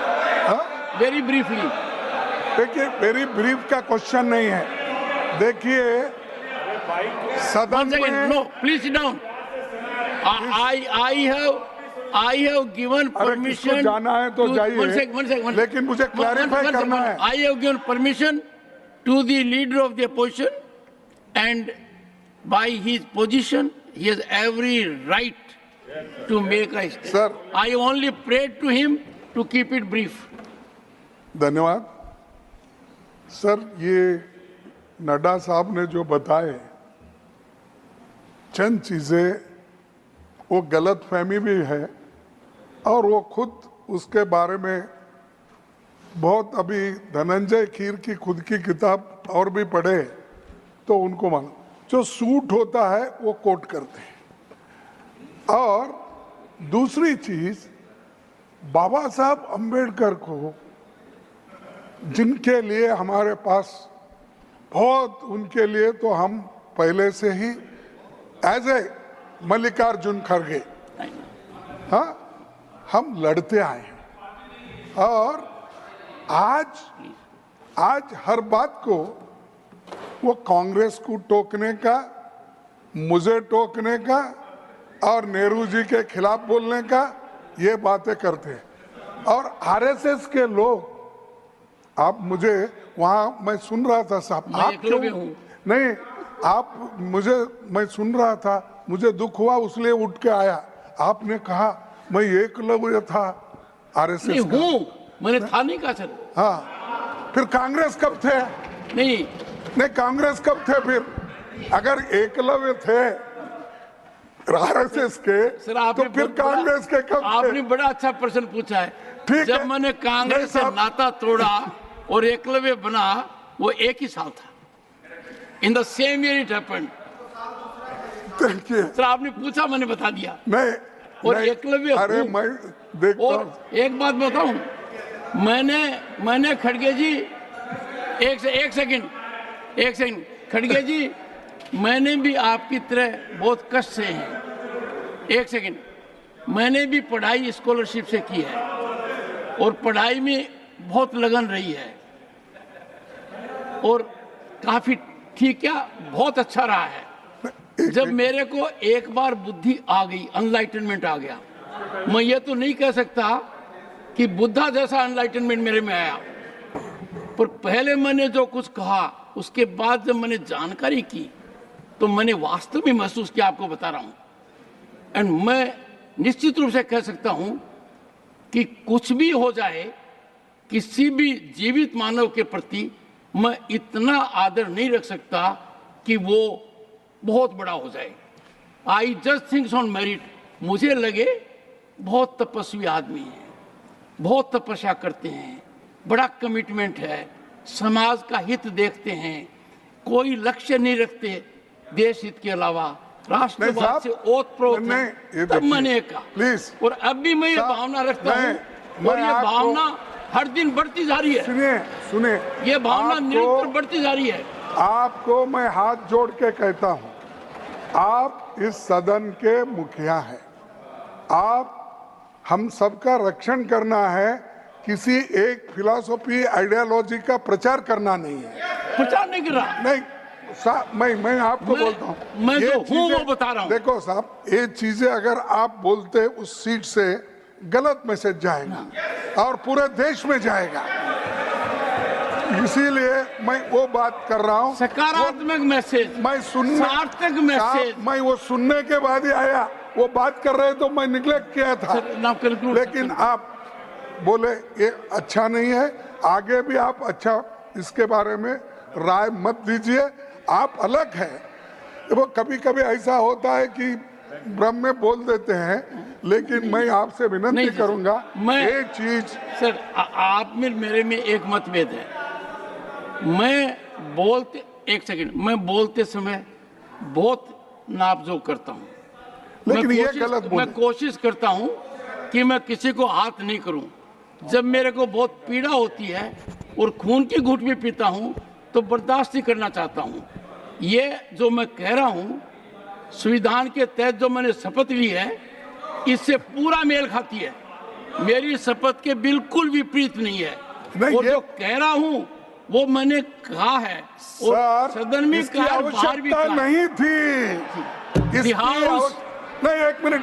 very briefly. देखिए, वेरी ब्रीफ का क्वेश्चन नहीं है। देखिए, सदन One second. में No, please sit down. I have given अरे किसको permission. जाना है तो जाइए, One second. लेकिन मुझे क्लैरिफाई करना है। I have given permission to the leader of the opposition, and by his position, he has every right to make a statement. Sir. I only prayed to him to keep it brief. धन्यवाद sir. ये नड्डा साहब ने जो बताए चंद चीजें, वो गलत फहमी भी है और वो खुद उसके बारे में बहुत अभी धनंजय खीर की खुद की किताब और भी पढ़े तो उनको मालूम, जो सूट होता है वो कोट करते हैं। और दूसरी चीज, बाबा साहब अंबेडकर को, जिनके लिए हमारे पास बहुत, उनके लिए तो हम पहले से ही एज ए मल्लिकार्जुन खड़गे, हाँ, हम लड़ते आए हैं। और आज हर बात को वो कांग्रेस को टोकने का, मुझे टोकने का और नेहरू जी के खिलाफ बोलने का ये बातें करते हैं। और आरएसएस के लोग, आप मुझे वहां मैं सुन रहा था साहब, आप क्यों नहीं, आप मुझे, मैं सुन रहा था, मुझे दुख हुआ उसलिए उठ के आया। आपने कहा मैं एकलव्य था आरएसएस का। मैंने था नहीं कहा सर। हाँ, फिर कांग्रेस कब थे? नहीं कांग्रेस कब थे फिर? अगर एकलव्य थे आरएसएस के सर, आपने तो फिर कांग्रेस के कब थे? आपने बड़ा अच्छा प्रश्न पूछा है। ठीक जब है, मैंने कांग्रेस से नाता तोड़ा और एकलव्य बना, वो एक ही साल था। In the same year it happened. Sir आपने पूछा, मैंने बता दिया। नहीं, और एकलव्य, अरे मैं देखता हूं। और एक बात बताऊं, मैंने खड़गे जी, एक सेकंड खड़गे जी, मैंने भी आपकी तरह बहुत कष्ट से हैं। एक सेकंड, मैंने भी पढ़ाई स्कॉलरशिप से की है और पढ़ाई में बहुत लगन रही है और काफी ठीक, क्या बहुत अच्छा रहा है। जब मेरे को एक बार बुद्धि आ गई, अनलाइटनमेंट आ गया, मैं ये तो नहीं कह सकता कि बुद्धा जैसा अनलाइटनमेंट मेरे में आया, पर पहले मैंने जो कुछ कहा उसके बाद जब मैंने जानकारी की तो मैंने वास्तव में महसूस किया, आपको बता रहा हूं। एंड मैं निश्चित रूप से कह सकता हूं कि कुछ भी हो जाए, किसी भी जीवित मानव के प्रति मैं इतना आदर नहीं रख सकता कि वो बहुत बड़ा हो जाए। I just thinks on merit. मुझे लगे बहुत तपस्वी आदमी है, बहुत तपस्या करते हैं, बड़ा कमिटमेंट है, समाज का हित देखते हैं, कोई लक्ष्य नहीं रखते देश हित के अलावा, राष्ट्रवाद से ओतप्रोत है। तब मैंने कहा प्लीज, और अब भी मैं ये भावना रखता हूँ और ये भावना हर दिन बढ़ती जा रही है। सुनिए, ये भावना निरंतर बढ़ती जा रही है। आपको मैं हाथ जोड़ के कहता हूं, आप इस सदन के मुखिया हैं, आप, हम सबका रक्षण करना है, किसी एक फिलॉसफी आइडियोलॉजी का प्रचार करना नहीं है। प्रचार नहीं कर रहा, नहीं मैं आपको बोलता हूँ, मैं जो हूँ वो बता रहा हूँ। देखो साहब, ये चीजें अगर आप बोलते उस सीट से गलत मैसेज जाएगा और पूरे देश में जाएगा, इसीलिए मैं वो बात कर रहा हूँ, सकारात्मक मैसेज, मैं सुनने, सार्थक मैसेज। मैं वो सुनने के बाद ही आया, वो बात कर रहे तो मैं निग्लेक्ट किया था, लेकिन आप बोले ये अच्छा नहीं है, आगे भी आप अच्छा इसके बारे में राय मत दीजिए, आप अलग है। वो कभी कभी ऐसा होता है कि भ्रम में बोल देते हैं, लेकिन मैं आपसे विनती करूंगा, एक चीज सर, आप में मेरे में एक मतभेद है। मैं बोलते समय बहुत नापजोक करता हूँ, लेकिन ये गलत मैं कोशिश करता हूँ कि मैं किसी को हाथ नहीं करूँ। जब मेरे को बहुत पीड़ा होती है और खून की घूंट भी पीता हूँ तो बर्दाश्त ही करना चाहता हूँ। ये जो मैं कह रहा हूँ, संविधान के तहत जो मैंने शपथ ली है, इससे पूरा मेल खाती है, मेरी शपथ के बिल्कुल विपरीत नहीं है। और जो कह रहा हूँ वो मैंने कहा है और सदन में बाहर भी कहा नहीं थी। नहीं, एक मिनट,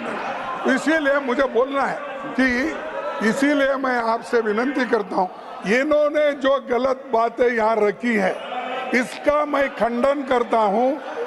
इसीलिए मुझे बोलना है कि इसीलिए मैं आपसे विनती करता हूँ, इन्होंने जो गलत बातें यहाँ रखी है इसका मैं खंडन करता हूँ।